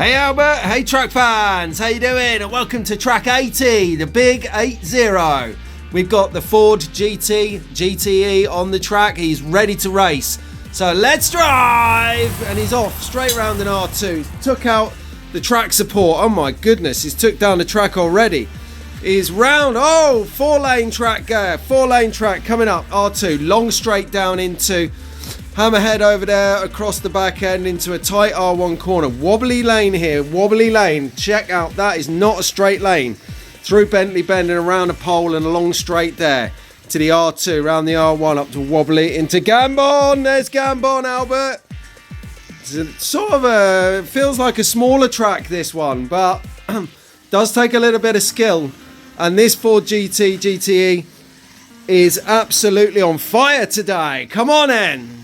Hey Albert, hey track fans, how you doing? And welcome to track 80, the big 80. We've got the Ford GTE on the track. He's ready to race. So let's drive! And he's off straight round in R2. Took out the track support. Oh my goodness, he's took down the track already. He's round, four-lane track coming up, R2. Long straight down into Hammerhead over there, across the back end into a tight R1 corner. Wobbly lane here, wobbly lane. Check out, that is not a straight lane. Through Bentley Bend and around a pole and a long straight there to the R2, around the R1 up to wobbly into Gambon. There's Gambon, Albert. It's sort of feels like a smaller track, this one, but does take a little bit of skill. And this Ford GTE is absolutely on fire today. Come on then.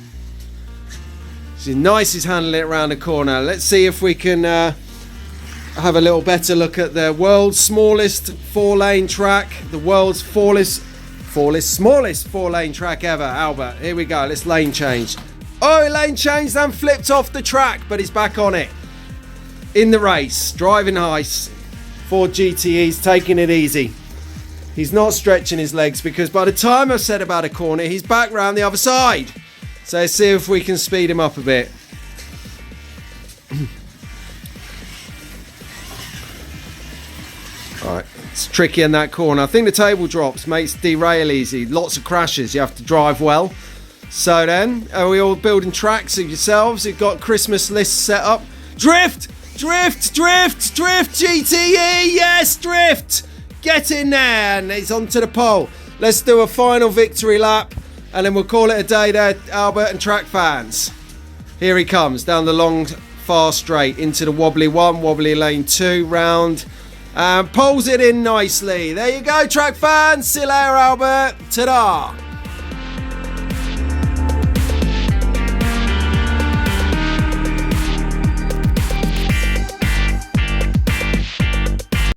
It's nice he's handling it around the corner. Let's see if we can have a little better look at the world's smallest four-lane track. The world's smallest four-lane track ever, Albert. Here we go. Let's lane change. Oh, lane changed and flipped off the track, but he's back on it. In the race, driving nice. Ford GTE's taking it easy. He's not stretching his legs because by the time I've said about a corner, he's back round the other side. So let's see if we can speed him up a bit. Alright, it's tricky in that corner. I think the table drops makes derail easy. Lots of crashes, you have to drive well. So then, are we all building tracks of yourselves? You've got Christmas lists set up. Drift! Drift! Drift! Drift! GTE! Yes! Drift! Get in there! And it's onto the pole. Let's do a final victory lap. And then we'll call it a day there, Albert and track fans. Here he comes, down the long, far straight, into the wobbly one, wobbly lane 2, round. And pulls it in nicely. There you go, track fans. See you later, Albert. Ta-da!